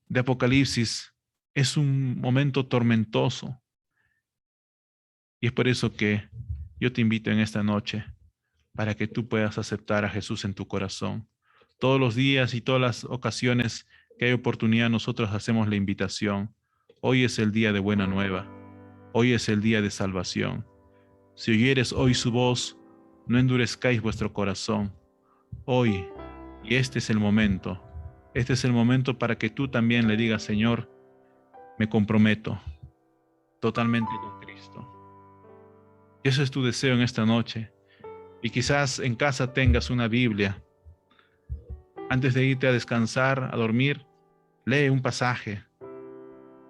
Speaker 1: de Apocalipsis es un momento tormentoso. Y es por eso que yo te invito en esta noche para que tú puedas aceptar a Jesús en tu corazón. Todos los días y todas las ocasiones que hay oportunidad, nosotros hacemos la invitación. Hoy es el día de buena nueva. Hoy es el día de salvación. Si oyeres hoy su voz, no endurezcáis vuestro corazón. Hoy, y este es el momento. Este es el momento para que tú también le digas, Señor, me comprometo totalmente con Cristo. Y eso es tu deseo en esta noche. Y quizás en casa tengas una Biblia. Antes de irte a descansar, a dormir, lee un pasaje.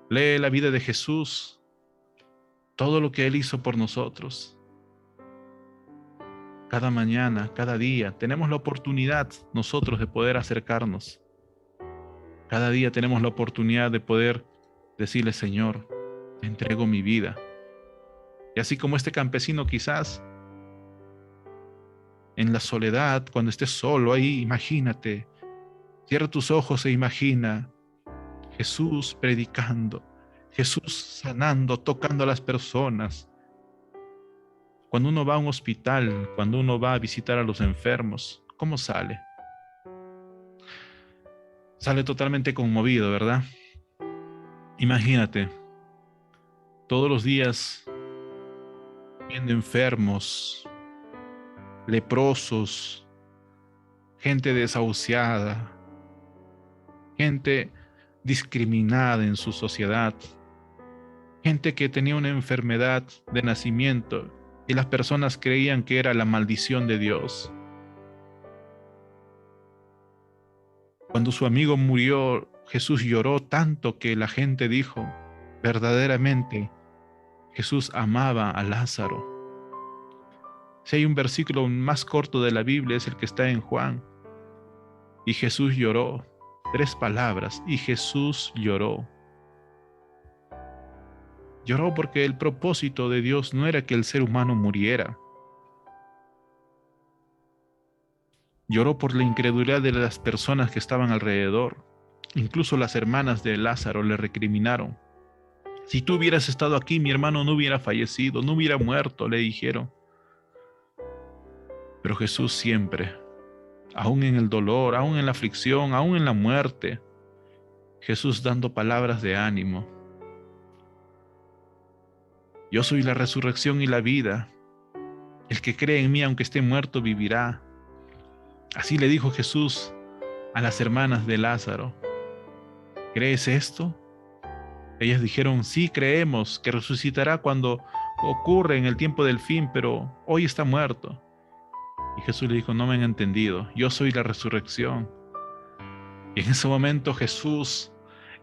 Speaker 1: Lee la vida de Jesús, todo lo que Él hizo por nosotros. Cada mañana, cada día, tenemos la oportunidad nosotros de poder acercarnos. Cada día tenemos la oportunidad de poder decirle, Señor, te entrego mi vida. Y así como este campesino quizás, en la soledad, cuando estés solo ahí, imagínate, cierra tus ojos e imagina Jesús predicando, Jesús sanando, tocando a las personas. Cuando uno va a un hospital, cuando uno va a visitar a los enfermos, ¿cómo sale? Sale totalmente conmovido, ¿verdad? Imagínate, todos los días viendo enfermos, leprosos, gente desahuciada, gente discriminada en su sociedad, gente que tenía una enfermedad de nacimiento y las personas creían que era la maldición de Dios. Cuando su amigo murió, Jesús lloró tanto que la gente dijo, verdaderamente, Jesús amaba a Lázaro. Si hay un versículo más corto de la Biblia, es el que está en Juan. Y Jesús lloró. 3 palabras. Y Jesús lloró. Lloró porque el propósito de Dios no era que el ser humano muriera. Lloró por la incredulidad de las personas que estaban alrededor. Incluso las hermanas de Lázaro le recriminaron. Si tú hubieras estado aquí, mi hermano no hubiera fallecido, no hubiera muerto, le dijeron. Pero Jesús siempre, aún en el dolor, aún en la aflicción, aún en la muerte, Jesús dando palabras de ánimo. Yo soy la resurrección y la vida. El que cree en mí, aunque esté muerto, vivirá. Así le dijo Jesús a las hermanas de Lázaro. ¿Crees esto? Ellas dijeron, sí, creemos que resucitará cuando ocurre en el tiempo del fin, pero hoy está muerto. Y Jesús le dijo, no me han entendido, yo soy la resurrección. Y en ese momento Jesús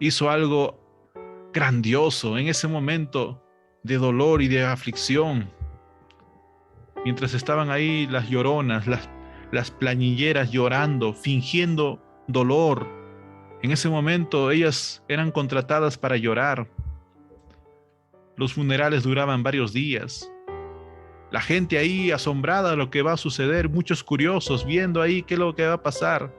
Speaker 1: hizo algo grandioso, en ese momento de dolor y de aflicción. Mientras estaban ahí las lloronas, las plañilleras llorando, fingiendo dolor. En ese momento ellas eran contratadas para llorar. Los funerales duraban varios días. La gente ahí asombrada de lo que va a suceder, muchos curiosos viendo ahí qué es lo que va a pasar.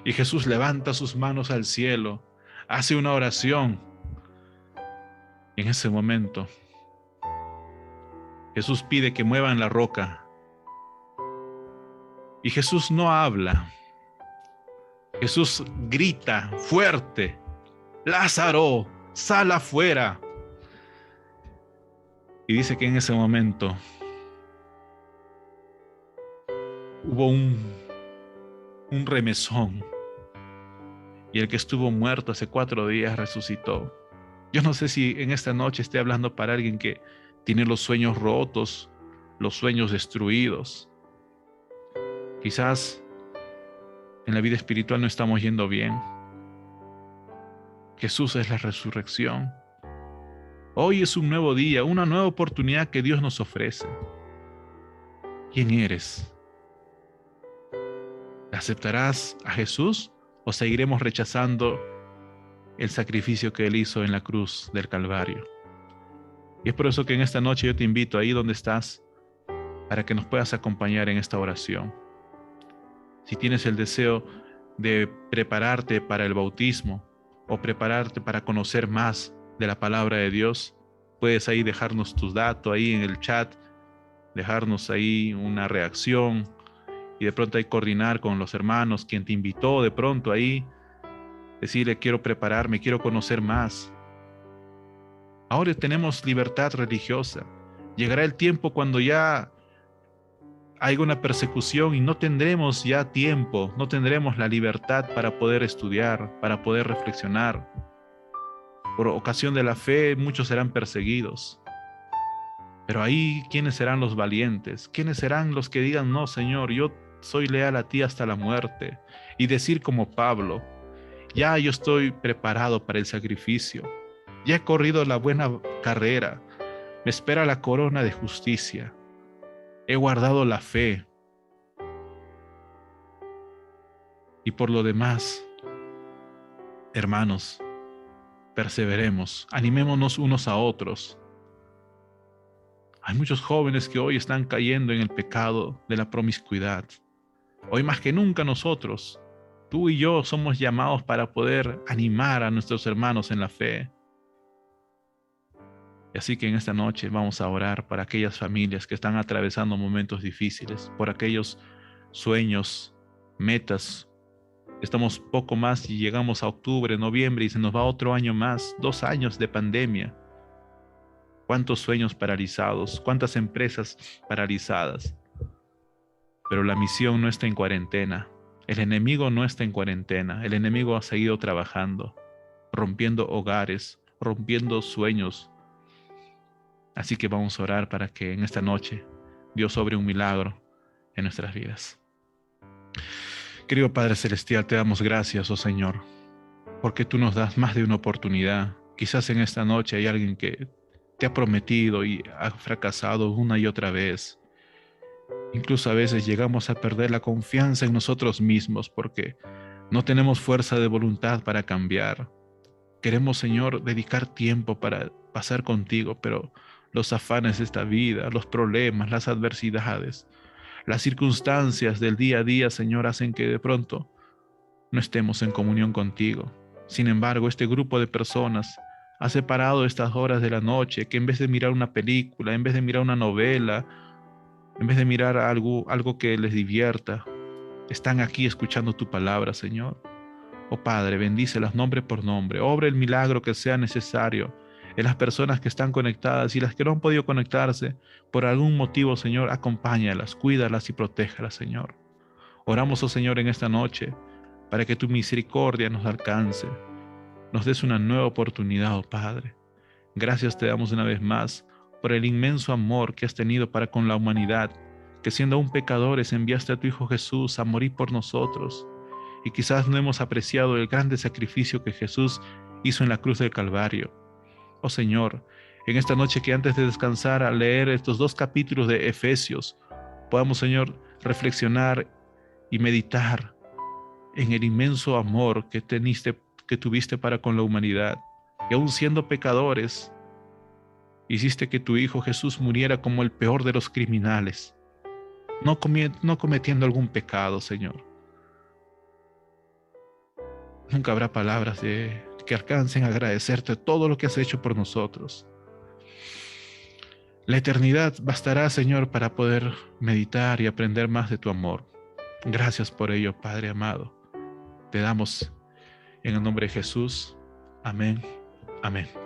Speaker 1: Y Jesús levanta sus manos al cielo, hace una oración. Y en ese momento, Jesús pide que muevan la roca. Y Jesús no habla. Jesús grita fuerte, Lázaro, sal afuera. Y dice que en ese momento hubo un remesón. Y el que estuvo muerto hace 4 días resucitó. Yo no sé si en esta noche esté hablando para alguien que tiene los sueños rotos, los sueños destruidos. Quizás en la vida espiritual no estamos yendo bien. Jesús es la resurrección. Hoy es un nuevo día, una nueva oportunidad que Dios nos ofrece. ¿Quién eres? ¿Aceptarás a Jesús o seguiremos rechazando el sacrificio que Él hizo en la cruz del Calvario? Y es por eso que en esta noche yo te invito ahí donde estás, para que nos puedas acompañar en esta oración. Si tienes el deseo de prepararte para el bautismo o prepararte para conocer más de la palabra de Dios, puedes ahí dejarnos tus datos ahí en el chat, dejarnos ahí una reacción y de pronto ahí coordinar con los hermanos, quien te invitó de pronto ahí, decirle quiero prepararme, quiero conocer más. Ahora tenemos libertad religiosa. Llegará el tiempo cuando ya hay una persecución y no tendremos ya tiempo, no tendremos la libertad para poder estudiar, para poder reflexionar. Por ocasión de la fe, muchos serán perseguidos. Pero ahí, ¿quiénes serán los valientes? ¿Quiénes serán los que digan, no, Señor, yo soy leal a ti hasta la muerte? Y decir como Pablo, ya yo estoy preparado para el sacrificio. Ya he corrido la buena carrera. Me espera la corona de justicia. He guardado la fe. Y por lo demás, hermanos, perseveremos, animémonos unos a otros. Hay muchos jóvenes que hoy están cayendo en el pecado de la promiscuidad. Hoy más que nunca nosotros, tú y yo, somos llamados para poder animar a nuestros hermanos en la fe. Y así que en esta noche vamos a orar para aquellas familias que están atravesando momentos difíciles, por aquellos sueños, metas. Estamos poco más y llegamos a octubre, noviembre y se nos va otro año más, 2 años de pandemia. Cuántos sueños paralizados, cuántas empresas paralizadas. Pero la misión no está en cuarentena. El enemigo no está en cuarentena. El enemigo ha seguido trabajando, rompiendo hogares, rompiendo sueños. Así que vamos a orar para que en esta noche Dios obre un milagro en nuestras vidas. Querido Padre Celestial, te damos gracias, oh Señor, porque tú nos das más de una oportunidad. Quizás en esta noche hay alguien que te ha prometido y ha fracasado una y otra vez. Incluso a veces llegamos a perder la confianza en nosotros mismos porque no tenemos fuerza de voluntad para cambiar. Queremos, Señor, dedicar tiempo para pasar contigo, pero los afanes de esta vida, los problemas, las adversidades, las circunstancias del día a día, Señor, hacen que de pronto no estemos en comunión contigo. Sin embargo, este grupo de personas ha separado estas horas de la noche, que en vez de mirar una película, en vez de mirar una novela, en vez de mirar algo que les divierta, están aquí escuchando tu palabra, Señor. Oh Padre, bendícelas nombre por nombre. Obra el milagro que sea necesario en las personas que están conectadas y las que no han podido conectarse por algún motivo, Señor, acompáñalas, cuídalas y protéjalas, Señor. Oramos, oh Señor, en esta noche para que tu misericordia nos alcance, nos des una nueva oportunidad, oh Padre. Gracias te damos una vez más por el inmenso amor que has tenido para con la humanidad, que siendo aún pecadores enviaste a tu Hijo Jesús a morir por nosotros. Y quizás no hemos apreciado el grande sacrificio que Jesús hizo en la cruz del Calvario. Oh Señor, en esta noche que antes de descansar al leer estos 2 capítulos de Efesios, podamos, Señor, reflexionar y meditar en el inmenso amor que tuviste para con la humanidad. Y aún siendo pecadores, hiciste que tu Hijo Jesús muriera como el peor de los criminales, no cometiendo algún pecado, Señor. Nunca habrá palabras que alcancen a agradecerte todo lo que has hecho por nosotros. La eternidad bastará, Señor, para poder meditar y aprender más de tu amor. Gracias por ello, Padre amado. Te damos en el nombre de Jesús. Amén. Amén.